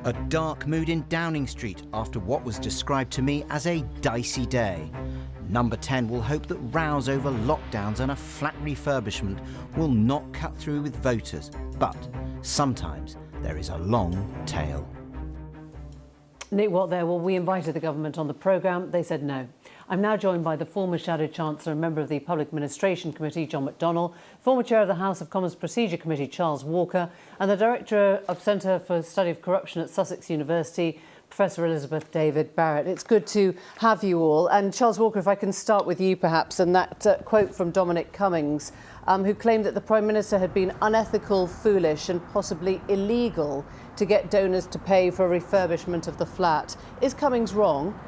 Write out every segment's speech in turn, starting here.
A dark mood in Downing Street after what was described to me as a dicey day. Number 10 will hope that rows over lockdowns and a flat refurbishment will not cut through with voters. But sometimes there is a long tail. Nick, what there? Well, we invited the government on the programme. They said no. I'm now joined by the former Shadow Chancellor and member of the Public Administration Committee, John McDonnell, former chair of the House of Commons Procedure Committee, Charles Walker, and the director of Centre for Study of Corruption at Sussex University, Professor Liz David-Barrett. It's good to have you all. And Charles Walker, if I can start with you perhaps, and that quote from Dominic Cummings, who claimed that the Prime Minister had been unethical, foolish and possibly illegal to get donors to pay for a refurbishment of the flat. Is Cummings wrong?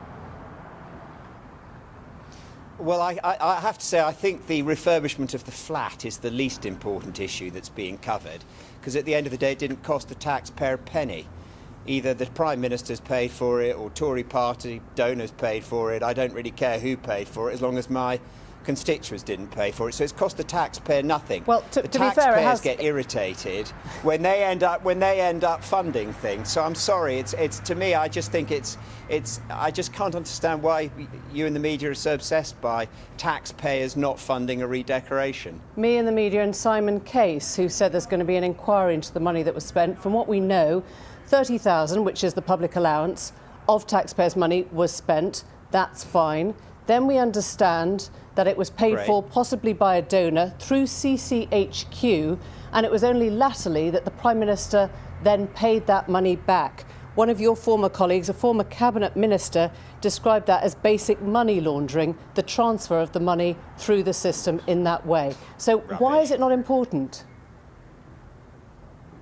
Well, I have to say I think the refurbishment of the flat is the least important issue that's being covered, because at the end of the day it didn't cost the taxpayer a penny. Either the Prime Minister's paid for it or Tory party donors paid for it. I don't really care who paid for it as long as my constituents didn't pay for it. So it's cost the taxpayer nothing. Well, the taxpayers get irritated when they end up funding things. So I'm sorry. It's to me. I just think I just can't understand why you in the media are so obsessed by taxpayers not funding a redecoration. Me and the media and Simon Case, who said there's going to be an inquiry into the money that was spent. From what we know, 30,000, which is the public allowance of taxpayers' money, was spent. That's fine. Then we understand that it was paid for possibly by a donor through CCHQ, and it was only latterly that the Prime Minister then paid that money back. One of your former colleagues, a former cabinet minister, described that as basic money laundering, the transfer of the money through the system in that way. So why is it not important?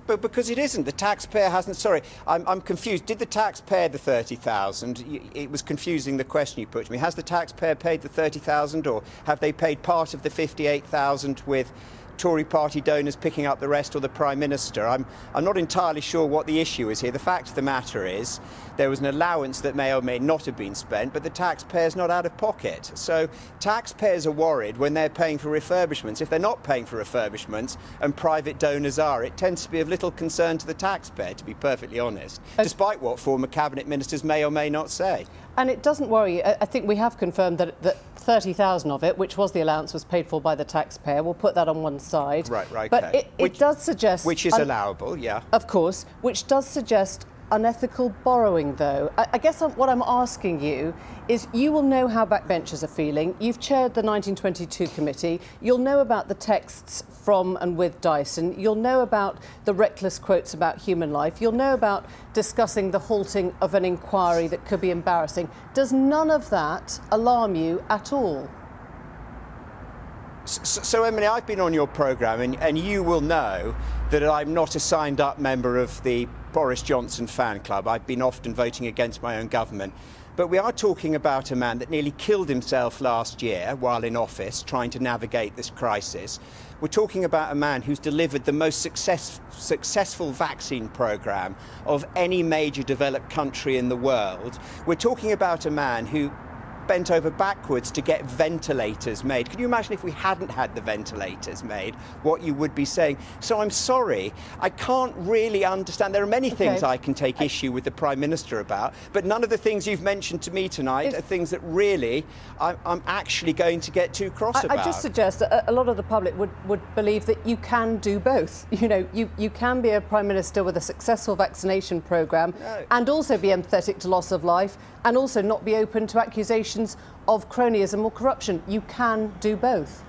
But because it isn't. The taxpayer hasn't. Sorry, I'm confused. Did the taxpayer the 30,000? It was confusing, the question you put to me. Has the taxpayer paid the 30,000, or have they paid part of the 58,000 with Tory party donors picking up the rest, or the Prime Minister? I'm not entirely sure what the issue is here. The fact of the matter is there was an allowance that may or may not have been spent, but the taxpayer's not out of pocket. So taxpayers are worried when they're paying for refurbishments. If they're not paying for refurbishments and private donors are, it tends to be of little concern to the taxpayer, to be perfectly honest, despite what former cabinet ministers may or may not say. And it doesn't worry. I think we have confirmed that 30,000 of it, which was the allowance, was paid for by the taxpayer. We'll put that on one side. Right, But it does suggest... Which is allowable, yeah. Of course, which does suggest unethical borrowing, though. I guess what I'm asking you is, you will know how backbenchers are feeling. You've chaired the 1922 committee. You'll know about the texts from and with Dyson. You'll know about the reckless quotes about human life. You'll know about discussing the halting of an inquiry that could be embarrassing. Does none of that alarm you at all? So, Emily, I've been on your programme, and you will know that I'm not a signed-up member of the Boris Johnson fan club. I've been often voting against my own government. But we are talking about a man that nearly killed himself last year while in office, trying to navigate this crisis. We're talking about a man who's delivered the most successful vaccine programme of any major developed country in the world. We're talking about a man who bent over backwards to get ventilators made. Can you imagine if we hadn't had the ventilators made, what you would be saying? So I'm sorry, I can't really understand. There are many things I can take issue with the Prime Minister about, but none of the things you've mentioned to me tonight are things that really I'm actually going to get too cross about. I just suggest that a lot of the public would believe that you can do both. You know, you can be a Prime Minister with a successful vaccination programme and also be empathetic to loss of life, and also not be open to accusations of cronyism or corruption. You can do both.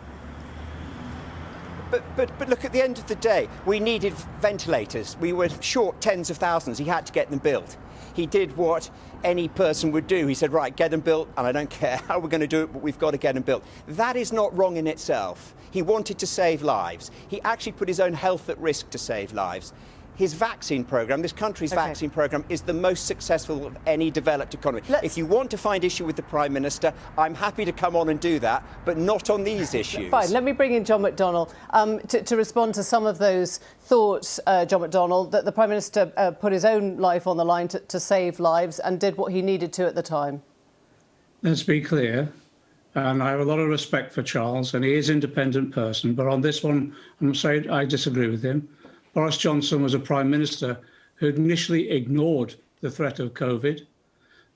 But look, at the end of the day, we needed ventilators. We were short tens of thousands. He had to get them built. He did what any person would do. He said, right, get them built, and I don't care how we're going to do it, but we've got to get them built. That is not wrong in itself. He wanted to save lives. He actually put his own health at risk to save lives. His vaccine programme, this country's vaccine programme, is the most successful of any developed economy. If you want to find issue with the Prime Minister, I'm happy to come on and do that, but not on these issues. Fine, let me bring in John McDonnell to respond to some of those thoughts, John McDonnell, that the Prime Minister put his own life on the line to save lives and did what he needed to at the time. Let's be clear, and I have a lot of respect for Charles, and he is an independent person, but on this one, I'm afraid I disagree with him. Boris Johnson was a Prime Minister who initially ignored the threat of COVID,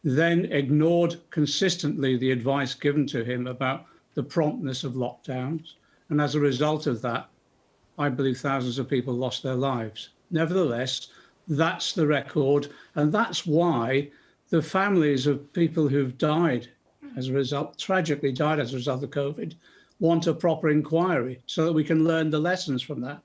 then ignored consistently the advice given to him about the promptness of lockdowns. And as a result of that, I believe thousands of people lost their lives. Nevertheless, that's the record. And that's why the families of people who've died as a result, tragically died as a result of COVID, want a proper inquiry so that we can learn the lessons from that.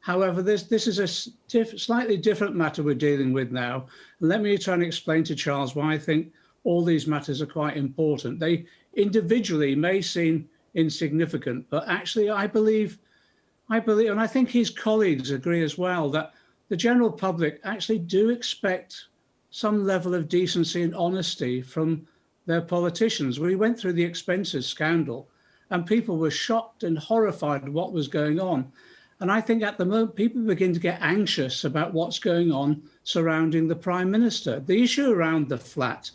However, this is a slightly different matter we're dealing with now. Let me try and explain to Charles why I think all these matters are quite important. They individually may seem insignificant, but actually I believe, and I think his colleagues agree as well, that the general public actually do expect some level of decency and honesty from their politicians. We went through the expenses scandal and people were shocked and horrified at what was going on. And I think at the moment, people begin to get anxious about what's going on surrounding the Prime Minister. The issue around the flat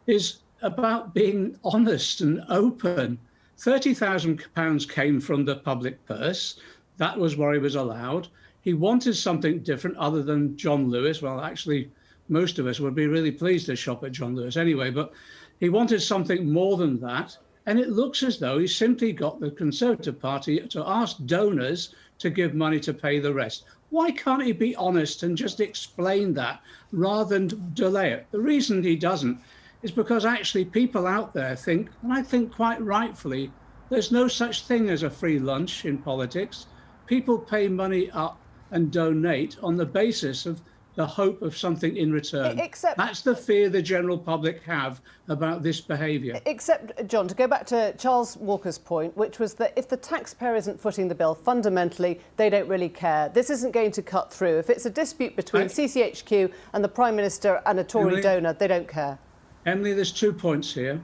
is about being honest and open. £30,000 came from the public purse. That was what he was allowed. He wanted something different other than John Lewis. Well, actually, most of us would be really pleased to shop at John Lewis anyway, but he wanted something more than that. And it looks as though he simply got the Conservative Party to ask donors to give money to pay the rest. Why can't he be honest and just explain that rather than delay it? The reason he doesn't is because actually people out there think, and I think quite rightfully, there's no such thing as a free lunch in politics. People pay money up and donate on the basis of the hope of something in return. That's the fear the general public have about this behaviour. Except, John, to go back to Charles Walker's point, which was that if the taxpayer isn't footing the bill, fundamentally, they don't really care. This isn't going to cut through. If it's a dispute between CCHQ and the Prime Minister and a Tory donor, they don't care. Emily, there's 2 points here.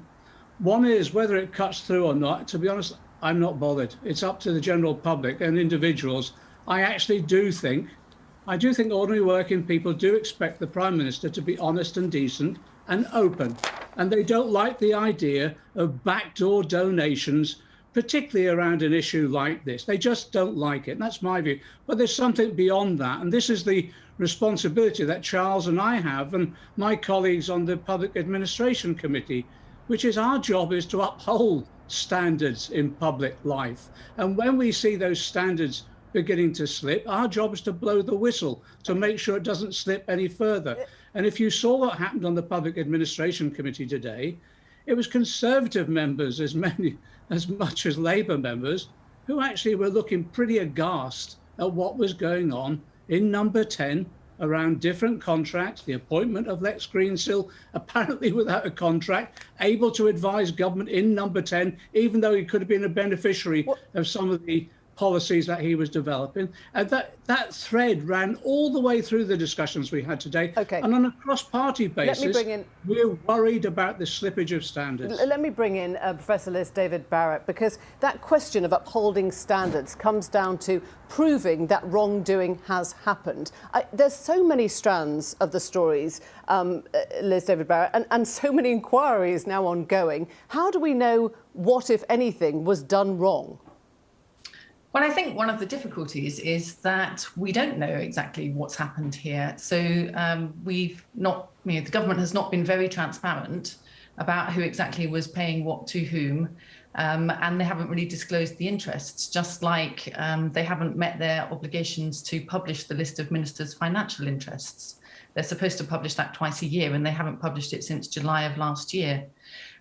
One is whether it cuts through or not. To be honest, I'm not bothered. It's up to the general public and individuals. I do think ordinary working people do expect the Prime Minister to be honest and decent and open. And they don't like the idea of backdoor donations, particularly around an issue like this. They just don't like it. And that's my view. But there's something beyond that. And this is the responsibility that Charles and I have and my colleagues on the Public Administration Committee, which is our job is to uphold standards in public life. And when we see those standards beginning to slip, our job is to blow the whistle to make sure it doesn't slip any further. And if you saw what happened on the Public Administration Committee today, it was Conservative members as much as Labour members who actually were looking pretty aghast at what was going on in number 10 around different contracts, the appointment of Lex Greensill, apparently without a contract, able to advise government in number 10, even though he could have been a beneficiary of some of the policies that he was developing. And that thread ran all the way through the discussions we had today. Okay. And on a cross-party basis, we're worried about the slippage of standards. Let me bring in Professor Liz David-Barrett, because that question of upholding standards comes down to proving that wrongdoing has happened. There's so many strands of the stories, Liz David-Barrett, and so many inquiries now ongoing. How do we know what, if anything, was done wrong? Well, I think one of the difficulties is that we don't know exactly what's happened here. So the government has not been very transparent about who exactly was paying what to whom, and they haven't really disclosed the interests, just like they haven't met their obligations to publish the list of ministers' financial interests. They're supposed to publish that twice a year, and they haven't published it since July of last year.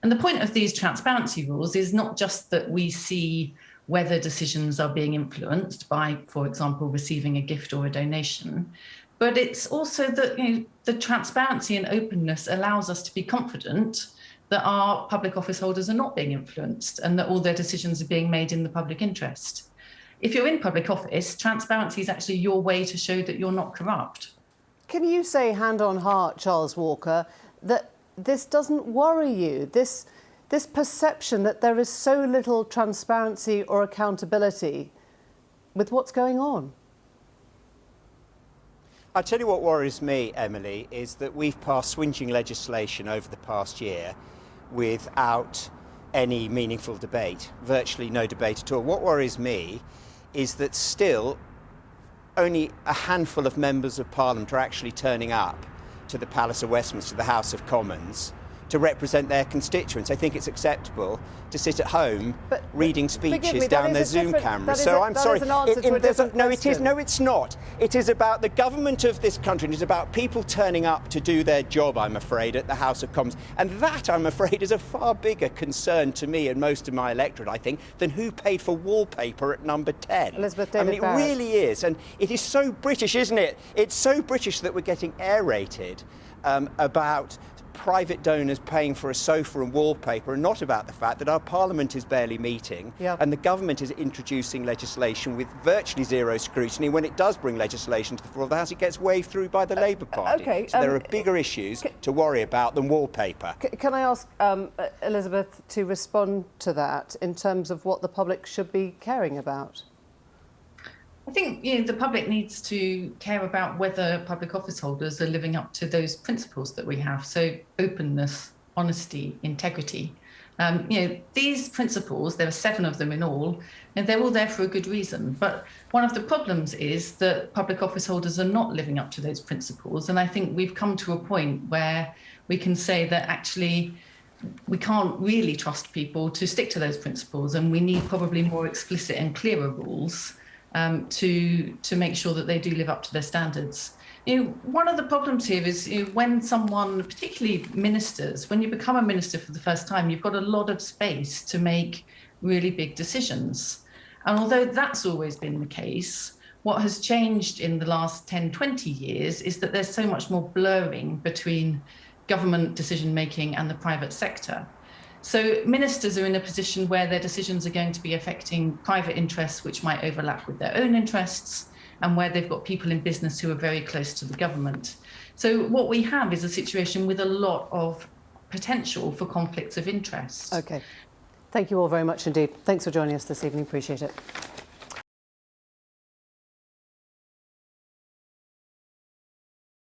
And the point of these transparency rules is not just that we see whether decisions are being influenced by, for example, receiving a gift or a donation, but it's also that the transparency and openness allows us to be confident that our public office holders are not being influenced and that all their decisions are being made in the public interest. If you're in public office, transparency is actually your way to show that you're not corrupt. Can you say, hand on heart, Charles Walker, that this doesn't worry you? This perception that there is so little transparency or accountability with what's going on? I'll tell you what worries me, Emily, is that we've passed swingeing legislation over the past year without any meaningful debate, virtually no debate at all. What worries me is that still only a handful of members of Parliament are actually turning up to the Palace of Westminster, the House of Commons, to represent their constituents. I think it's acceptable to sit at home reading speeches down their Zoom cameras. So I'm sorry. No, it's not. It is about the government of this country, and it's about people turning up to do their job, I'm afraid, at the House of Commons. And that, I'm afraid, is a far bigger concern to me and most of my electorate, I think, than who paid for wallpaper at number 10. Elizabeth I mean, it David-Barrett. really is. And it is so British, isn't it? It's so British that we're getting aerated about private donors paying for a sofa and wallpaper, and not about the fact that our Parliament is barely meeting and the government is introducing legislation with virtually zero scrutiny. When it does bring legislation to the floor of the House, it gets waved through by the Labour Party. Okay, so there are bigger issues to worry about than wallpaper. Can I ask Elizabeth to respond to that in terms of what the public should be caring about? I think the public needs to care about whether public office holders are living up to those principles that we have. So openness, honesty, integrity. These principles, there are 7 of them in all, and they're all there for a good reason. But one of the problems is that public office holders are not living up to those principles. And I think we've come to a point where we can say that actually we can't really trust people to stick to those principles, and we need probably more explicit and clearer rules to make sure that they do live up to their standards. One of the problems here is when someone, particularly ministers, when you become a minister for the first time, you've got a lot of space to make really big decisions. And although that's always been the case, what has changed in the last 10, 20 years is that there's so much more blurring between government decision making and the private sector. So ministers are in a position where their decisions are going to be affecting private interests, which might overlap with their own interests, and where they've got people in business who are very close to the government. So what we have is a situation with a lot of potential for conflicts of interest. Okay. Thank you all very much indeed. Thanks for joining us this evening. Appreciate it.